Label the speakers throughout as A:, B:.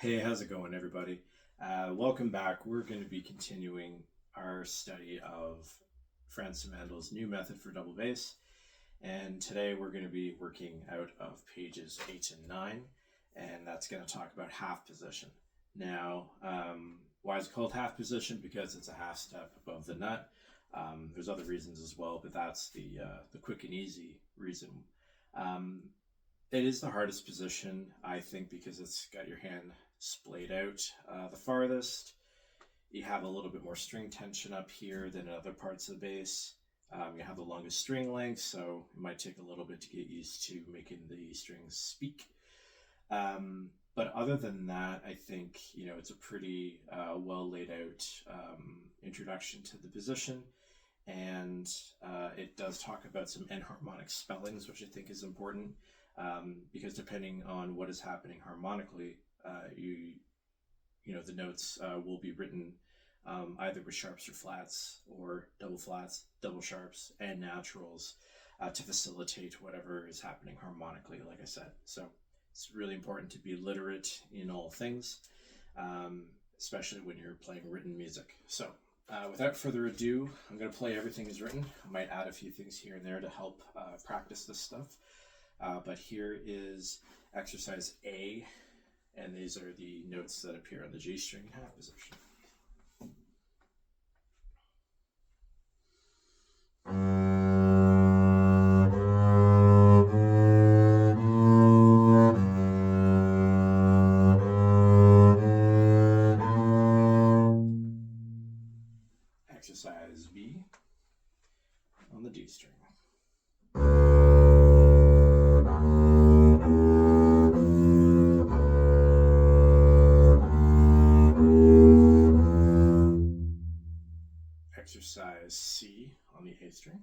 A: Hey, how's it going, everybody? Welcome back. We're going to be continuing our study of Franz Simandl's new method for double bass. And today we're going to be working out of pages 8 and 9, and that's going to talk about half position. Now, why is it called half position? Because it's a half step above the nut. There's other reasons as well, but that's the quick and easy reason. It is the hardest position, I think, because it's got your hand splayed out the farthest. You have a little bit more string tension up here than in other parts of the bass. You have the longest string length, so it might take a little bit to get used to making the strings speak. But other than that, I think, it's a pretty well laid out introduction to the position. And it does talk about some enharmonic spellings, which I think is important. Because depending on what is happening harmonically, the notes will be written either with sharps or flats, or double flats, double sharps, and naturals to facilitate whatever is happening harmonically, like I said. So it's really important to be literate in all things, especially when you're playing written music. So without further ado, I'm going to play everything as written. I might add a few things here and there to help practice this stuff. But here is exercise A, and these are the notes that appear on the G string in half position. Exercise B on the D string. Exercise C on the A string.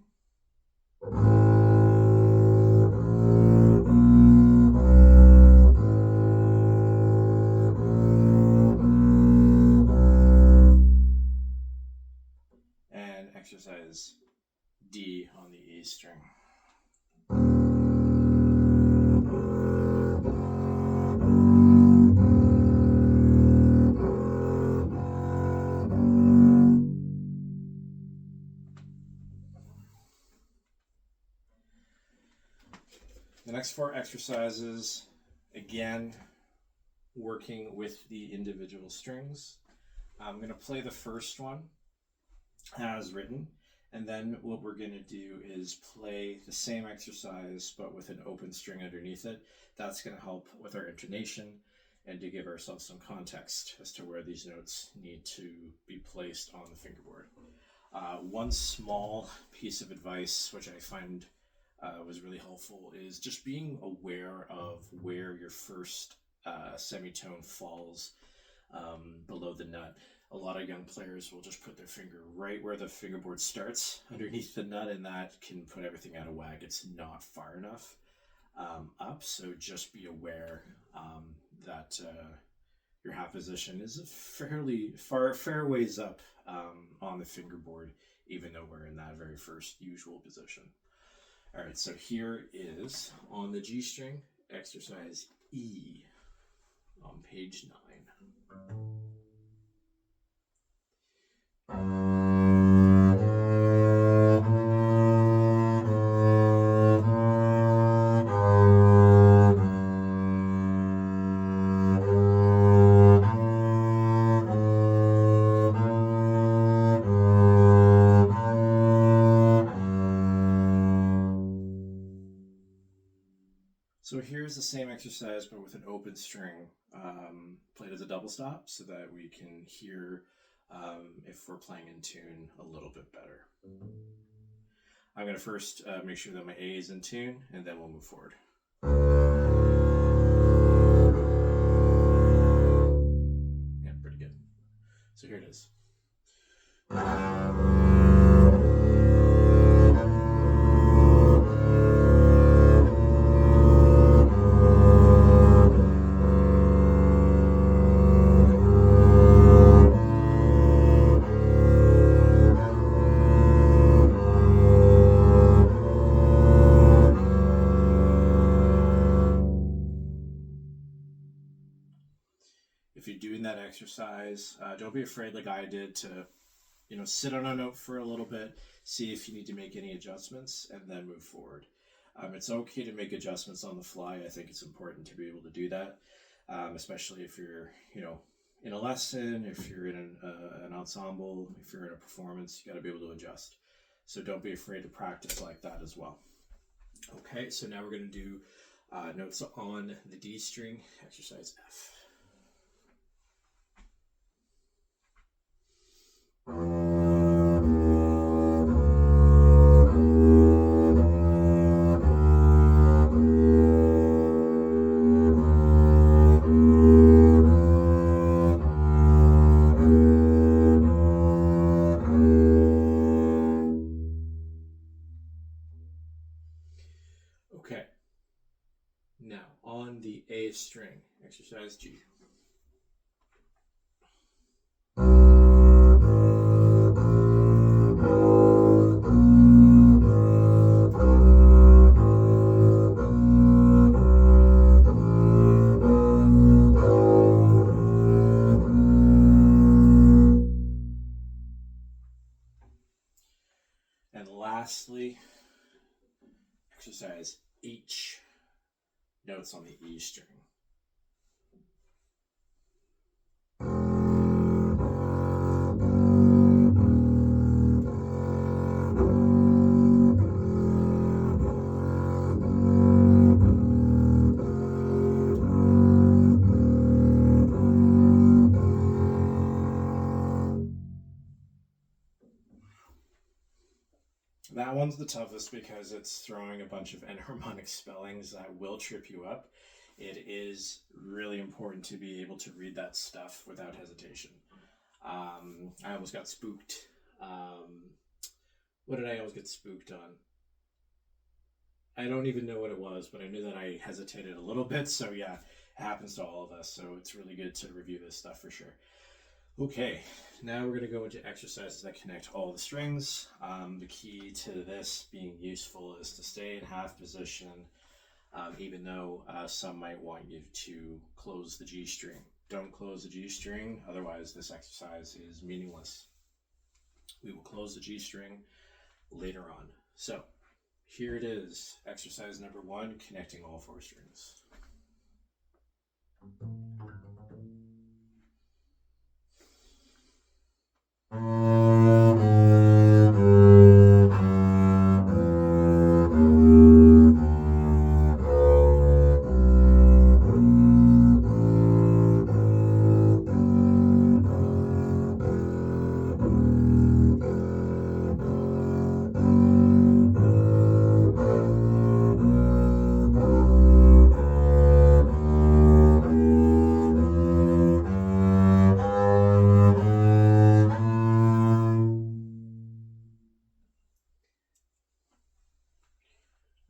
A: And exercise D on the E string. The next 4 exercises, again, working with the individual strings. I'm going to play the first one as written, and then what we're going to do is play the same exercise but with an open string underneath it. That's going to help with our intonation and to give ourselves some context as to where these notes need to be placed on the fingerboard. One small piece of advice which I find was really helpful is just being aware of where your first semitone falls below the nut. A lot of young players will just put their finger right where the fingerboard starts underneath the nut, and that can put everything out of whack. It's not far enough up, so just be aware that your half position is a fair ways up on the fingerboard, even though we're in that very first usual position. All right, so here is, on the G string, exercise E on page 9. So here's the same exercise, but with an open string, played as a double stop so that we can hear if we're playing in tune a little bit better. I'm going to first make sure that my A is in tune, and then we'll move forward. Yeah, pretty good. So here it is. if you're doing that exercise, don't be afraid, like I did, to sit on a note for a little bit, see if you need to make any adjustments, and then move forward. It's okay to make adjustments on the fly. I think it's important to be able to do that, especially if you're, in a lesson, if you're in an ensemble, if you're in a performance, you got to be able to adjust. So don't be afraid to practice like that as well. Okay, so now we're going to do notes on the D string, exercise F. Okay, now on the A string, exercise G. And lastly, exercise H, notes on the E string. That one's the toughest because it's throwing a bunch of enharmonic spellings that will trip you up. It is really important to be able to read that stuff without hesitation. I almost got spooked. What did I almost get spooked on? I don't even know what it was, but I knew that I hesitated a little bit. So yeah, it happens to all of us. So it's really good to review this stuff for sure. Okay, now we're going to go into exercises that connect all the strings. The key to this being useful is to stay in half position, even though some might want you to close the G string. Don't close the G string, otherwise this exercise is meaningless. We will close the G string later on. So here it is, exercise number 1, connecting all 4 strings.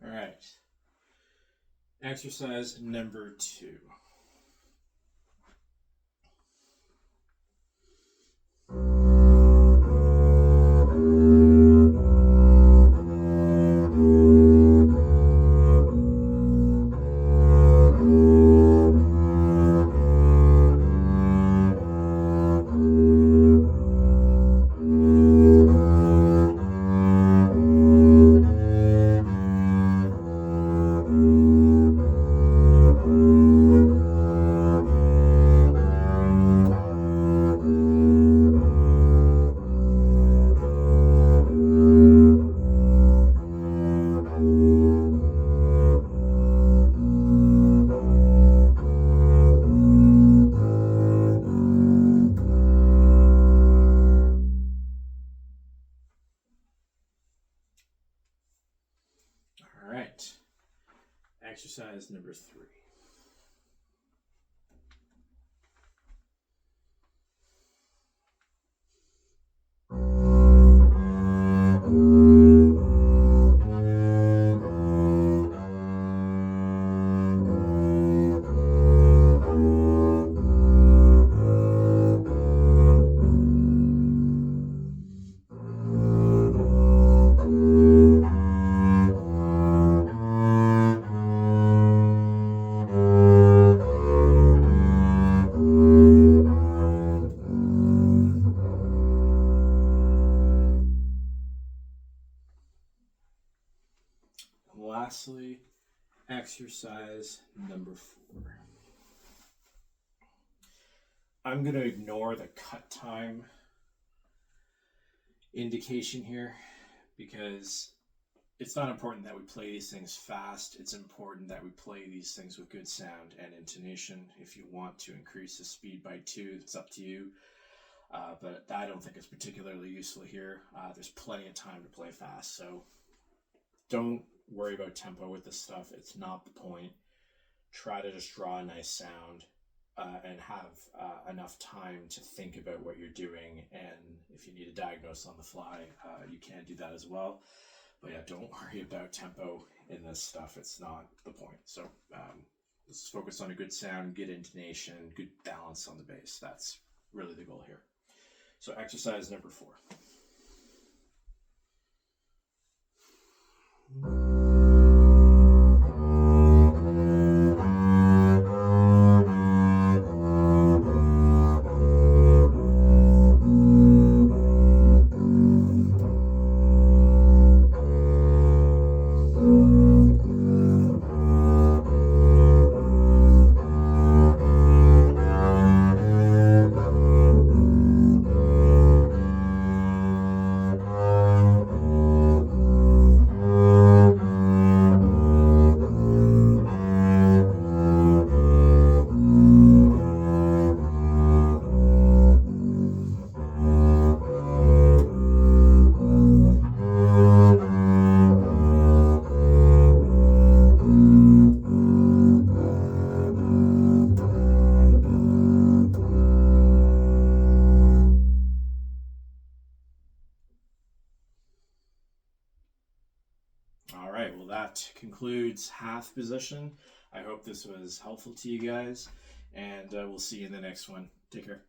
A: All right, exercise number 2. All right, exercise number 3. exercise number 4. I'm going to ignore the cut time indication here because it's not important that we play these things fast. It's important that we play these things with good sound and intonation. If you want to increase the speed by 2, it's up to you. But I don't think it's particularly useful here. There's plenty of time to play fast, so don't worry about tempo with this stuff. It's not the point. Try to just draw a nice sound and have enough time to think about what you're doing. And if you need a diagnosis on the fly, you can do that as well. But yeah, don't worry about tempo in this stuff. It's not the point. So let's focus on a good sound, good intonation, good balance on the bass. That's really the goal here. So exercise number 4. All right, well, that concludes half position. I hope this was helpful to you guys, and we'll see you in the next one. Take care.